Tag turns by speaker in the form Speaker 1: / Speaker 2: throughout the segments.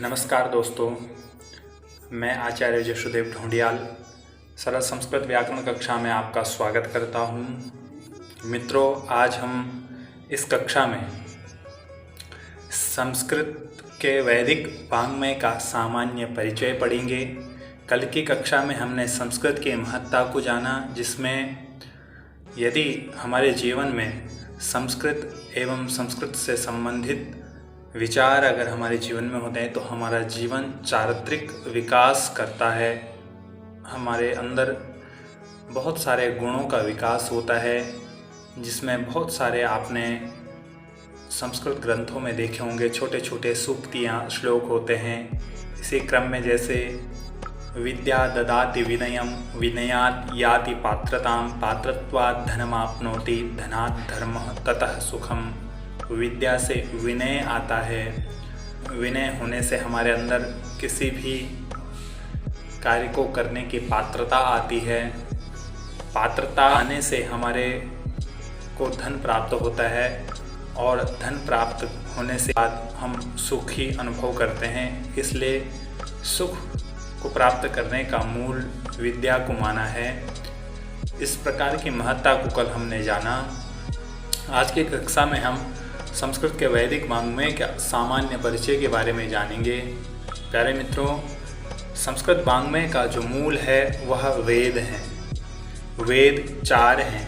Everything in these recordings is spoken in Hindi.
Speaker 1: नमस्कार दोस्तों, मैं आचार्य जशुदेव ढूंढियाल सरल संस्कृत व्याकरण कक्षा में आपका स्वागत करता हूँ। मित्रों, आज हम इस कक्षा में संस्कृत के वैदिक वाङ्मय का सामान्य परिचय पढ़ेंगे। कल की कक्षा में हमने संस्कृत की महत्ता को जाना, जिसमें यदि हमारे जीवन में संस्कृत एवं संस्कृत से संबंधित विचार अगर हमारे जीवन में होते हैं तो हमारा जीवन चारित्रिक विकास करता है। हमारे अंदर बहुत सारे गुणों का विकास होता है, जिसमें बहुत सारे आपने संस्कृत ग्रंथों में देखे होंगे। छोटे छोटे सूक्तियाँ, श्लोक होते हैं। इसी क्रम में जैसे विद्या ददाति विनयम, विनयात् याति पात्रताम, पात्रत्वात् धनमाप्नोति, धनात् धर्मः ततः सुखम। विद्या से विनय आता है। विनय होने से हमारे अंदर किसी भी कार्य को करने की पात्रता आती है। पात्रता आने से हमारे को धन प्राप्त होता है और धन प्राप्त होने से बाद हम सुखी अनुभव करते हैं। इसलिए सुख को प्राप्त करने का मूल विद्या को माना है। इस प्रकार की महत्ता को कल हमने जाना। आज की कक्षा में हम संस्कृत के वैदिक वाङ्मय का सामान्य परिचय के बारे में जानेंगे। प्यारे मित्रों, संस्कृत वाङ्मय का जो मूल है वह वेद है। वेद 4 हैं।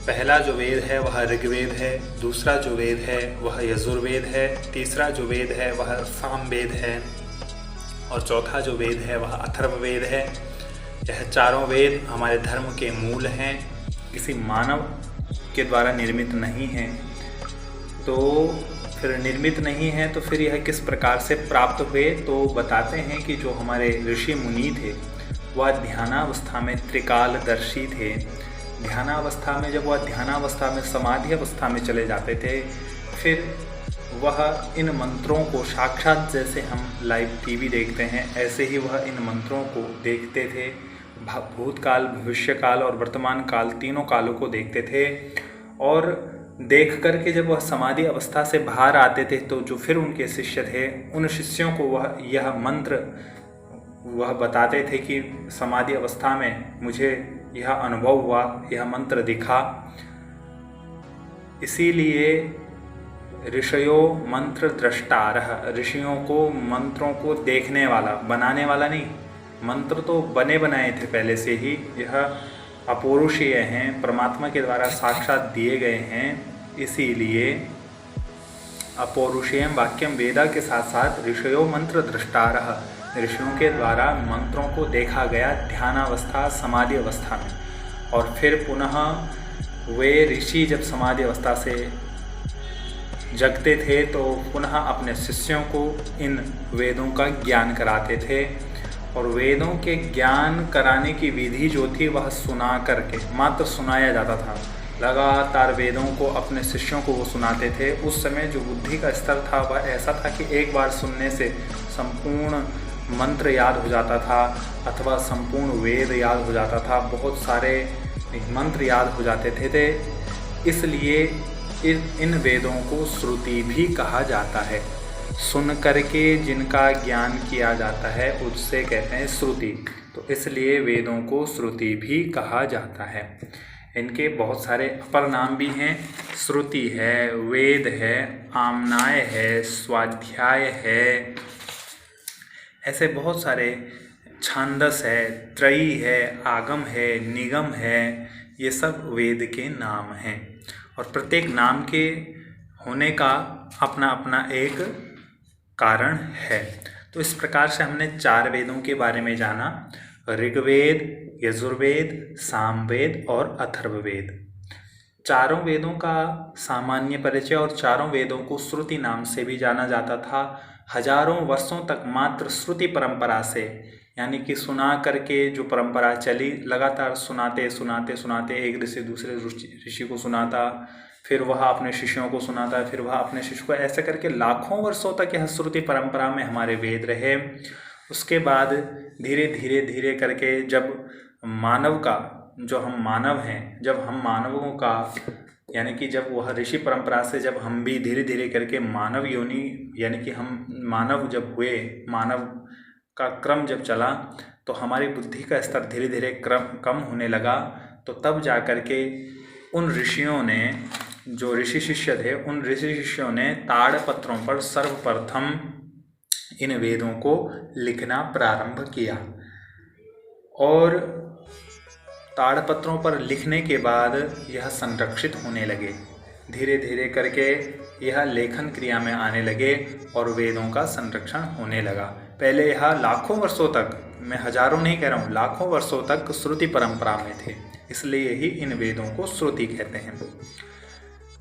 Speaker 1: पहला जो वेद है वह ऋग्वेद है, दूसरा जो वेद है वह यजुर्वेद है, तीसरा जो वेद है वह सामवेद है और चौथा जो वेद है वह अथर्ववेद है। यह चारों वेद हमारे धर्म के मूल हैं, किसी मानव के द्वारा निर्मित नहीं हैं। तो फिर निर्मित नहीं है तो फिर यह किस प्रकार से प्राप्त हुए, तो बताते हैं कि जो हमारे ऋषि मुनि थे वह ध्यानावस्था में त्रिकालदर्शी थे। ध्यानावस्था में जब वह ध्यानावस्था में समाधि अवस्था में चले जाते थे, फिर वह इन मंत्रों को साक्षात, जैसे हम लाइव टीवी देखते हैं ऐसे ही वह इन मंत्रों को देखते थे। भूतकाल, भविष्यकाल और वर्तमान काल, तीनों कालों को देखते थे। और देख करके जब वह समाधि अवस्था से बाहर आते थे तो जो फिर उनके शिष्य थे, उन शिष्यों को वह यह मंत्र वह बताते थे कि समाधि अवस्था में मुझे यह अनुभव हुआ, यह मंत्र दिखा। इसीलिए ऋषयो मंत्र द्रष्टारः, ऋषियों को मंत्रों को देखने वाला, बनाने वाला नहीं। मंत्र तो बने बनाए थे पहले से ही, यह अपौरुषीय हैं, परमात्मा के द्वारा साक्षात दिए गए हैं। इसीलिए अपौरुषेयम वाक्यम वेदा के साथ साथ ऋषयो मंत्र द्रष्टारः, ऋषियों के द्वारा मंत्रों को देखा गया ध्यानावस्था, समाधि अवस्था में। और फिर पुनः वे ऋषि जब समाधि अवस्था से जगते थे तो पुनः अपने शिष्यों को इन वेदों का ज्ञान कराते थे। और वेदों के ज्ञान कराने की विधि जो थी वह सुना करके, मात्र सुनाया जाता था। लगातार वेदों को अपने शिष्यों को वो सुनाते थे। उस समय जो बुद्धि का स्तर था वह ऐसा था कि एक बार सुनने से संपूर्ण मंत्र याद हो जाता था अथवा संपूर्ण वेद याद हो जाता था, बहुत सारे मंत्र याद हो जाते थे। इसलिए इन वेदों को श्रुति भी कहा जाता है। सुन करके जिनका ज्ञान किया जाता है उससे कहते हैं श्रुति। तो इसलिए वेदों को श्रुति भी कहा जाता है। इनके बहुत सारे अपर नाम भी हैं। श्रुति है, वेद है, आमनाय है, स्वाध्याय है, ऐसे बहुत सारे, छांदस है, त्रयी है, आगम है, निगम है, ये सब वेद के नाम हैं। और प्रत्येक नाम के होने का अपना अपना एक कारण है। तो इस प्रकार से हमने 4 वेदों के बारे में जाना, ऋग्वेद, यजुर्वेद, सामवेद और अथर्ववेद। चारों वेदों का सामान्य परिचय, और चारों वेदों को श्रुति नाम से भी जाना जाता था। हजारों वर्षों तक मात्र श्रुति परंपरा से, यानी कि सुना करके जो परंपरा चली, लगातार सुनाते सुनाते सुनाते एक ऋषि दूसरे ऋषि को सुनाता, फिर वह अपने शिष्यों को सुनाता, फिर वह अपने शिष्य को, ऐसे करके लाखों वर्षों तक यह श्रुति परंपरा में हमारे वेद रहे। उसके बाद धीरे धीरे धीरे करके जब मानव का, जो हम मानव हैं, जब हम मानवों का यानी कि जब वह ऋषि परंपरा से जब हम भी धीरे धीरे करके मानव योनि, यानी कि हम मानव जब हुए, मानव का क्रम जब चला, तो हमारी बुद्धि का स्तर धीरे धीरे कम होने लगा। तो तब जा कर के उन ऋषियों ने, जो ऋषि शिष्य थे, उन ऋषि शिष्यों ने ताड़पत्रों पर सर्वप्रथम इन वेदों को लिखना प्रारंभ किया। और ताड़पत्रों पर लिखने के बाद यह संरक्षित होने लगे। धीरे धीरे करके यह लेखन क्रिया में आने लगे और वेदों का संरक्षण होने लगा। पहले यह लाखों वर्षों तक, मैं हजारों नहीं कह रहा हूँ, लाखों वर्षों तक श्रुति परंपरा में थे, इसलिए ही इन वेदों को श्रुति कहते हैं।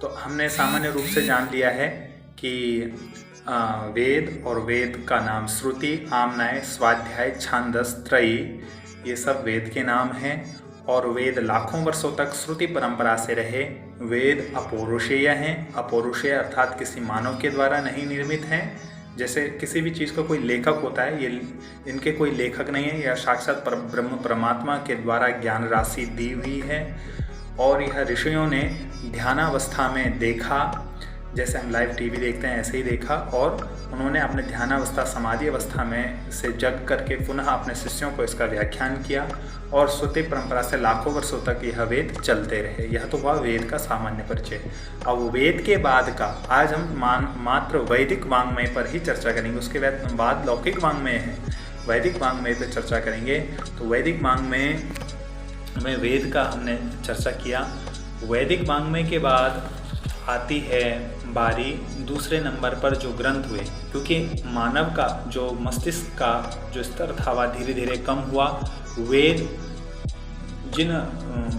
Speaker 1: तो हमने सामान्य रूप से जान लिया है कि वेद और वेद का नाम श्रुति, आमनाय, स्वाध्याय, छांदस, त्रयी, ये सब वेद के नाम हैं। और वेद लाखों वर्षों तक श्रुति परंपरा से रहे। वेद अपौरुषेय हैं। अपौरुषेय अर्थात किसी मानव के द्वारा नहीं निर्मित हैं। जैसे किसी भी चीज़ का कोई लेखक होता है, ये इनके कोई लेखक नहीं है, यह साक्षात ब्रह्म परमात्मा के द्वारा ज्ञान राशि दी हुई है। और यह ऋषियों ने ध्यानावस्था में देखा, जैसे हम लाइव टीवी देखते हैं ऐसे ही देखा, और उन्होंने अपने ध्यानावस्था, समाधि अवस्था में से जग करके पुनः अपने शिष्यों को इसका व्याख्यान किया। और श्रुति परंपरा से लाखों वर्षों तक यह वेद चलते रहे। यह तो हुआ वेद का सामान्य परिचय। अब वेद के बाद का आज हम मात्र वैदिक वाङ्मय पर ही चर्चा करेंगे। उसके बाद लौकिक वाङ्मय है, वैदिक वाङ्मय पर चर्चा करेंगे। तो वैदिक वाङ्मय में वेद का हमने चर्चा किया। वैदिक वाङ्मय के बाद आती है बारी दूसरे नंबर पर जो ग्रंथ हुए, क्योंकि मानव का जो मस्तिष्क का जो स्तर था वह धीरे धीरे कम हुआ। वेद जिन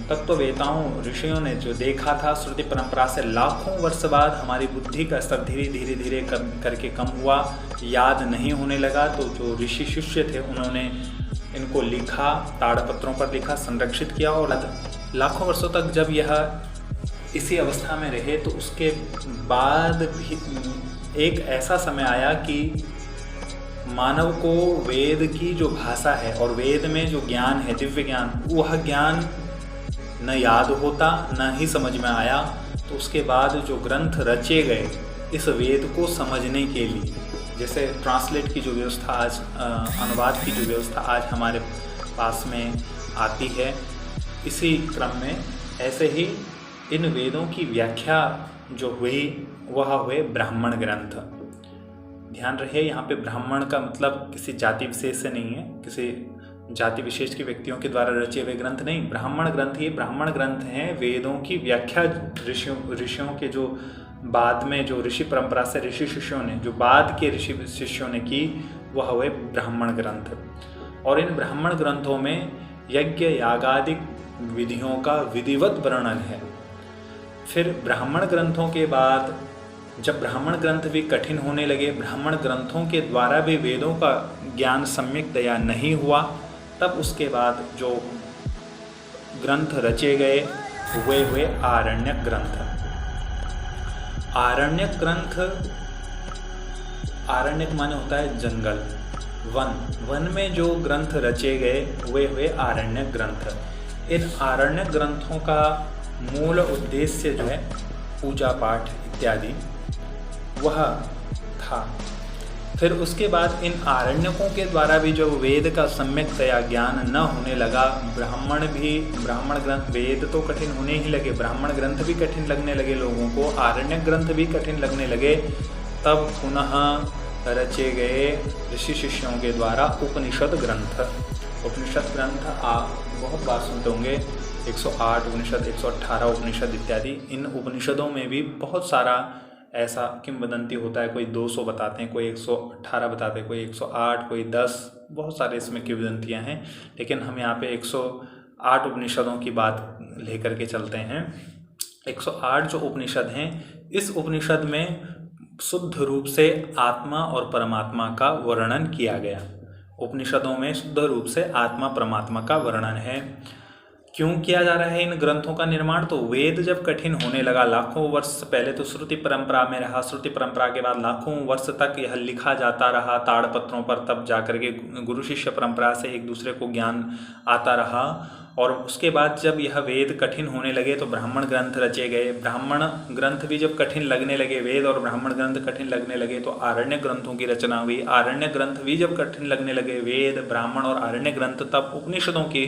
Speaker 1: तत्ववेताओं ऋषियों ने जो देखा था श्रुति परंपरा से लाखों वर्ष बाद हमारी बुद्धि का स्तर धीरे धीरे करके कम हुआ, याद नहीं होने लगा। तो जो ऋषि शिष्य थे उन्होंने इनको लिखा, ताड़पत्रों पर लिखा, संरक्षित किया। और लाखों वर्षों तक जब यह इसी अवस्था में रहे, तो उसके बाद भी एक ऐसा समय आया कि मानव को वेद की जो भाषा है और वेद में जो ज्ञान है, दिव्य ज्ञान, वह ज्ञान न याद होता न ही समझ में आया। तो उसके बाद जो ग्रंथ रचे गए इस वेद को समझने के लिए, जैसे ट्रांसलेट की जो व्यवस्था आज, अनुवाद की जो व्यवस्था आज हमारे पास में आती है, इसी क्रम में ऐसे ही इन वेदों की व्याख्या जो हुई वह हुए ब्राह्मण ग्रंथ। ध्यान रहे, यहाँ पे ब्राह्मण का मतलब किसी जाति विशेष से नहीं है, किसी जाति विशेष के व्यक्तियों के द्वारा रचे हुए ग्रंथ नहीं। ब्राह्मण ग्रंथ, ये ब्राह्मण ग्रंथ हैं वेदों की व्याख्या ऋषियों के जो बाद में जो ऋषि परंपरा से ऋषि शिष्यों ने, जो बाद के ऋषि शिष्यों ने की, वह हुए ब्राह्मण ग्रंथ। और इन ब्राह्मण ग्रंथों में यज्ञ यागादि विधियों का विधिवत वर्णन है। फिर ब्राह्मण ग्रंथों के बाद जब ब्राह्मण ग्रंथ भी कठिन होने लगे, ब्राह्मण ग्रंथों के द्वारा भी वेदों का ज्ञान सम्यक्तया नहीं हुआ, तब उसके बाद जो ग्रंथ रचे गए वे हुए आरण्यक ग्रंथ। आरण्यक ग्रंथ, आरण्यक माने होता है जंगल, वन। वन में जो ग्रंथ रचे गए वे हुए आरण्यक ग्रंथ। इन आरण्यक ग्रंथों का मूल उद्देश्य जो है पूजा पाठ इत्यादि वह था। फिर उसके बाद इन आरण्यकों के द्वारा भी जो वेद का सम्यक्तया ज्ञान न होने लगा, ब्राह्मण ग्रंथ, वेद तो कठिन होने ही लगे, ब्राह्मण ग्रंथ भी कठिन लगने लगे लोगों को, आरण्यक ग्रंथ भी कठिन लगने लगे। तब पुनः रचे गए ऋषि शिष्यों के द्वारा उपनिषद ग्रंथ। उपनिषद ग्रंथ आप बहुत बार सुनते होंगे, 108 उपनिषद, 118 उपनिषद इत्यादि। इन उपनिषदों में भी बहुत सारा ऐसा किंवदंती होता है, कोई 200 बताते हैं, कोई 118 बताते हैं, कोई 108, कोई 10, बहुत सारे इसमें किंवदंतियाँ हैं। लेकिन हम यहाँ पे 108 उपनिषदों की बात लेकर के चलते हैं। 108 जो उपनिषद हैं, इस उपनिषद में शुद्ध रूप से आत्मा और परमात्मा का वर्णन किया गया। उपनिषदों में शुद्ध रूप से आत्मा परमात्मा का वर्णन है। क्यों किया जा रहा है इन ग्रंथों का निर्माण? तो वेद जब कठिन होने लगा, लाखों वर्ष पहले तो श्रुति परंपरा में रहा, श्रुति परंपरा के बाद लाखों वर्ष तक यह लिखा जाता रहा ताड़पत्रों पर, तब जाकर के गुरु शिष्य परंपरा से एक दूसरे को ज्ञान आता रहा। और उसके बाद जब यह वेद कठिन होने लगे तो ब्राह्मण ग्रंथ रचे गए। ब्राह्मण ग्रंथ भी जब कठिन लगने लगे, वेद और ब्राह्मण ग्रंथ कठिन लगने लगे तो आरण्य ग्रंथों की रचना हुई। आरण्य ग्रंथ भी जब कठिन लगने लगे, वेद ब्राह्मण और आरण्य ग्रंथ, तब उपनिषदों की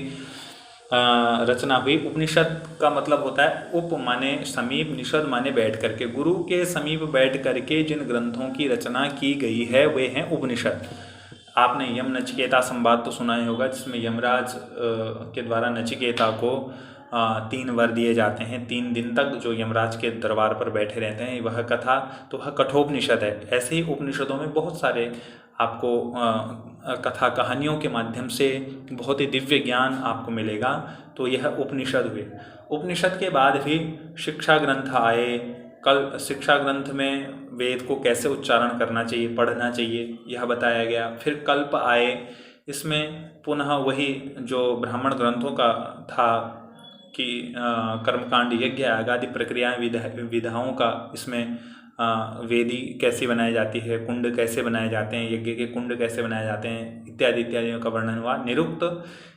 Speaker 1: रचना हुई। उपनिषद का मतलब होता है उप माने समीप, निषद माने बैठ करके। गुरु के समीप बैठ करके जिन ग्रंथों की रचना की गई है वे हैं उपनिषद। आपने यम नचिकेता संवाद तो सुना ही होगा, जिसमें यमराज के द्वारा नचिकेता को 3 वर दिए जाते हैं। 3 दिन तक जो यमराज के दरबार पर बैठे रहते हैं, वह कथा तो वह कठोपनिषद है। ऐसे ही उपनिषदों में बहुत सारे आपको कथा कहानियों के माध्यम से बहुत ही दिव्य ज्ञान आपको मिलेगा। तो यह उपनिषद हुए। उपनिषद के बाद भी शिक्षा ग्रंथ आए। कल शिक्षा ग्रंथ में वेद को कैसे उच्चारण करना चाहिए, पढ़ना चाहिए, यह बताया गया। फिर कल्प आए, इसमें पुनः वही जो ब्राह्मण ग्रंथों का था कि कर्मकांड, यज्ञ, आदि प्रक्रियाएं, विधाओं का इसमें वेदी कैसी बनाई जाती है, कुंड कैसे बनाए जाते हैं, यज्ञ के कुंड कैसे बनाए जाते हैं, इत्यादि इत्यादियों का वर्णन हुआ। निरुक्त,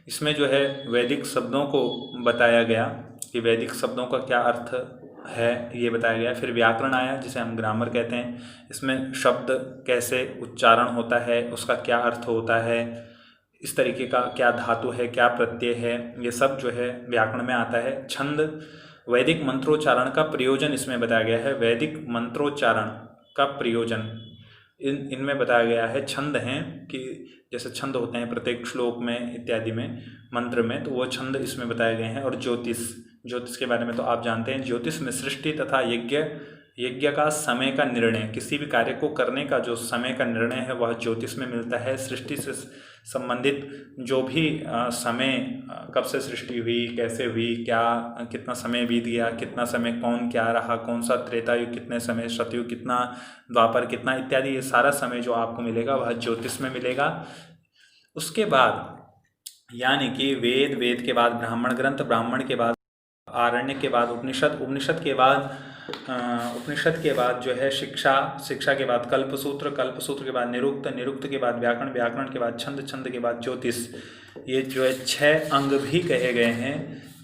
Speaker 1: इसमें जो है वैदिक शब्दों को बताया गया कि वैदिक शब्दों का क्या अर्थ है, ये बताया गया। फिर व्याकरण आया, जिसे हम ग्रामर कहते हैं। इसमें शब्द कैसे उच्चारण होता है, उसका क्या अर्थ होता है, इस तरीके का क्या धातु है, क्या प्रत्यय है, ये सब जो है व्याकरण में आता है। छंद, वैदिक मंत्रोच्चारण का प्रयोजन इसमें बताया गया है। वैदिक मंत्रोच्चारण का प्रयोजन इनमें बताया गया है। छंद हैं कि जैसे छंद होते हैं प्रत्येक श्लोक में इत्यादि में, मंत्र में, तो वो छंद इसमें बताए गए हैं। और ज्योतिष के बारे में तो आप जानते हैं। ज्योतिष में सृष्टि तथा यज्ञ का समय का निर्णय, किसी भी कार्य को करने का जो समय का निर्णय है वह ज्योतिष में मिलता है। सृष्टि से संबंधित जो भी समय, कब से सृष्टि हुई, कैसे हुई, क्या कितना समय बीत गया, कितना समय कौन क्या रहा, कौन सा त्रेता युग कितने समय, सतयुग कितना, द्वापर कितना, इत्यादि ये सारा समय जो आपको मिलेगा वह ज्योतिष में मिलेगा। उसके बाद यानी कि वेद के बाद ब्राह्मण ग्रंथ, ब्राह्मण के बाद आरण्य के बाद उपनिषद, उपनिषद के बाद जो है शिक्षा के बाद कल्पसूत्र के बाद निरुक्त के बाद व्याकरण के बाद छंद के बाद ज्योतिष। ये जो है 6 अंग भी कहे गए हैं।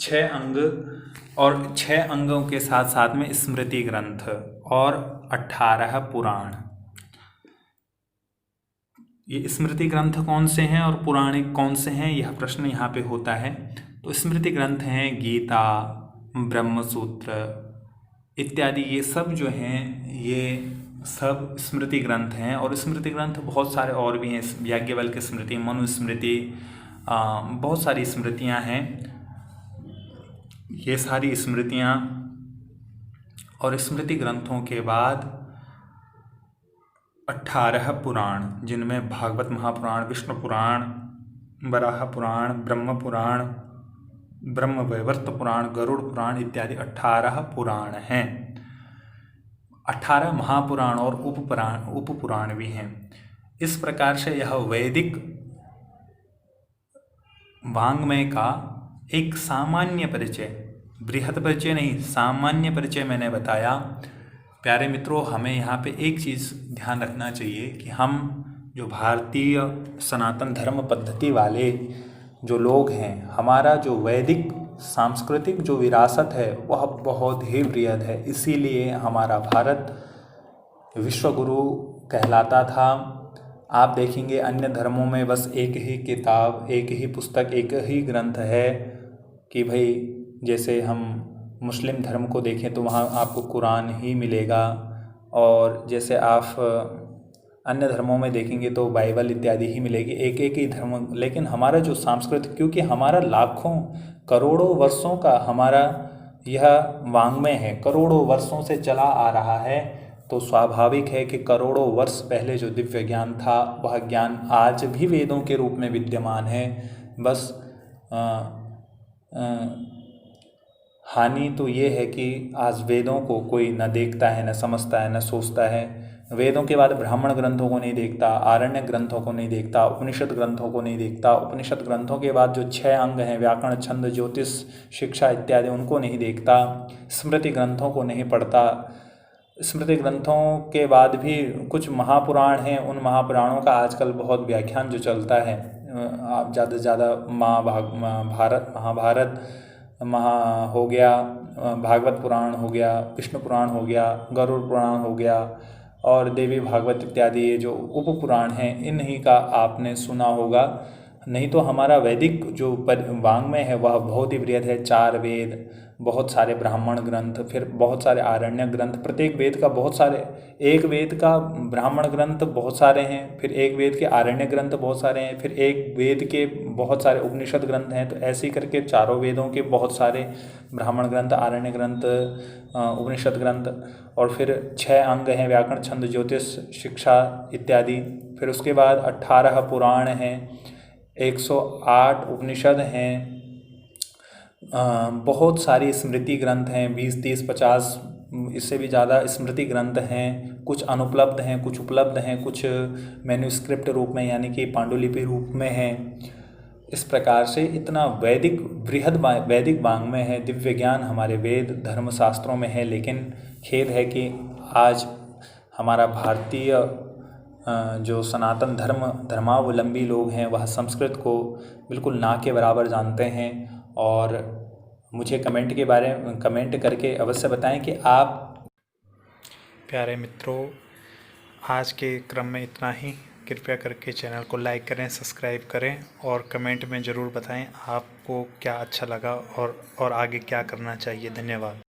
Speaker 1: 6 अंग, और 6 अंगों के साथ साथ में स्मृति ग्रंथ और 18 पुराण। ये स्मृति ग्रंथ कौन से हैं और पुराणिक कौन से हैं, यह प्रश्न यहाँ पे होता है। तो स्मृति ग्रंथ हैं गीता, ब्रह्मसूत्र इत्यादि, ये सब जो हैं ये सब स्मृति ग्रंथ हैं। और स्मृति ग्रंथ बहुत सारे और भी हैं, याज्ञवल्क्य स्मृति, मनुस्मृति, बहुत सारी स्मृतियाँ हैं। ये सारी स्मृतियाँ और स्मृति ग्रंथों के बाद 18 पुराण, जिनमें भागवत महापुराण, विष्णु पुराण, वराह पुराण, ब्रह्म पुराण, ब्रह्मवैवर्त पुराण, गरुड़ पुराण इत्यादि 18 पुराण हैं। 18 महापुराण और उपपुराण भी हैं। इस प्रकार से यह वैदिक वाङ्मय का एक सामान्य परिचय, बृहद परिचय नहीं, सामान्य परिचय मैंने बताया। प्यारे मित्रों, हमें यहाँ पे एक चीज़ ध्यान रखना चाहिए कि हम जो भारतीय सनातन धर्म पद्धति वाले जो लोग हैं, हमारा जो वैदिक सांस्कृतिक जो विरासत है वह बहुत ही बृहद है। इसीलिए हमारा भारत विश्वगुरु कहलाता था। आप देखेंगे अन्य धर्मों में बस एक ही किताब, एक ही पुस्तक, एक ही ग्रंथ है कि भाई जैसे हम मुस्लिम धर्म को देखें तो वहाँ आपको कुरान ही मिलेगा, और जैसे आप अन्य धर्मों में देखेंगे तो बाइबल इत्यादि ही मिलेगी, एक ही धर्म। लेकिन हमारा जो सांस्कृतिक, क्योंकि हमारा लाखों करोड़ों वर्षों का हमारा यह वाङ्मय है, करोड़ों वर्षों से चला आ रहा है, तो स्वाभाविक है कि करोड़ों वर्ष पहले जो दिव्य ज्ञान था वह ज्ञान आज भी वेदों के रूप में विद्यमान है। बस हानि तो ये है कि आज वेदों को कोई न देखता है, न समझता है, न सोचता है। वेदों के बाद ब्राह्मण ग्रंथों को नहीं देखता, आरण्य ग्रंथों को नहीं देखता, उपनिषद ग्रंथों को नहीं देखता। उपनिषद ग्रंथों के बाद जो 6 अंग हैं, व्याकरण, छंद, ज्योतिष, शिक्षा इत्यादि, उनको नहीं देखता। स्मृति ग्रंथों को नहीं पढ़ता। स्मृति ग्रंथों के बाद भी कुछ महापुराण हैं, उन महापुराणों का आजकल बहुत व्याख्यान जो चलता है, आप ज़्यादा से ज़्यादा महाभारत हो गया, भागवत पुराण हो गया, विष्णु पुराण हो गया, गरुड़ पुराण हो गया और देवी भागवत इत्यादि ये जो उप पुराण हैं इन्हीं का आपने सुना होगा। नहीं तो हमारा वैदिक जो वाङ्मय है वह बहुत ही बृहद है। 4 वेद, बहुत सारे ब्राह्मण ग्रंथ, फिर बहुत सारे आरण्य ग्रंथ, प्रत्येक वेद का बहुत सारे, एक वेद का ब्राह्मण ग्रंथ बहुत सारे हैं, फिर एक वेद के आरण्य ग्रंथ बहुत सारे हैं, फिर एक वेद के बहुत सारे उपनिषद ग्रंथ हैं। तो ऐसे ही करके चारों वेदों के बहुत सारे ब्राह्मण ग्रंथ, आरण्य ग्रंथ, उपनिषद ग्रंथ, और फिर 6 अंग हैं, व्याकरण, छंद, ज्योतिष, शिक्षा इत्यादि। फिर उसके बाद 18 पुराण हैं, 108 उपनिषद हैं, बहुत सारी स्मृति ग्रंथ हैं, 20, 30, 50 इससे भी ज़्यादा स्मृति ग्रंथ हैं। कुछ अनुपलब्ध हैं, कुछ उपलब्ध हैं, कुछ मैन्युस्क्रिप्ट रूप में यानी कि पांडुलिपि रूप में हैं। इस प्रकार से इतना वैदिक वाङ्मय है, दिव्य ज्ञान हमारे वेद धर्मशास्त्रों में है। लेकिन खेद है कि आज हमारा भारतीय जो सनातन धर्मावलंबी लोग हैं वह संस्कृत को बिल्कुल ना के बराबर जानते हैं। और मुझे कमेंट करके अवश्य बताएं कि आप। प्यारे मित्रों, आज के क्रम में इतना ही। कृपया करके चैनल को लाइक करें, सब्सक्राइब करें और कमेंट में ज़रूर बताएं आपको क्या अच्छा लगा और आगे क्या करना चाहिए। धन्यवाद।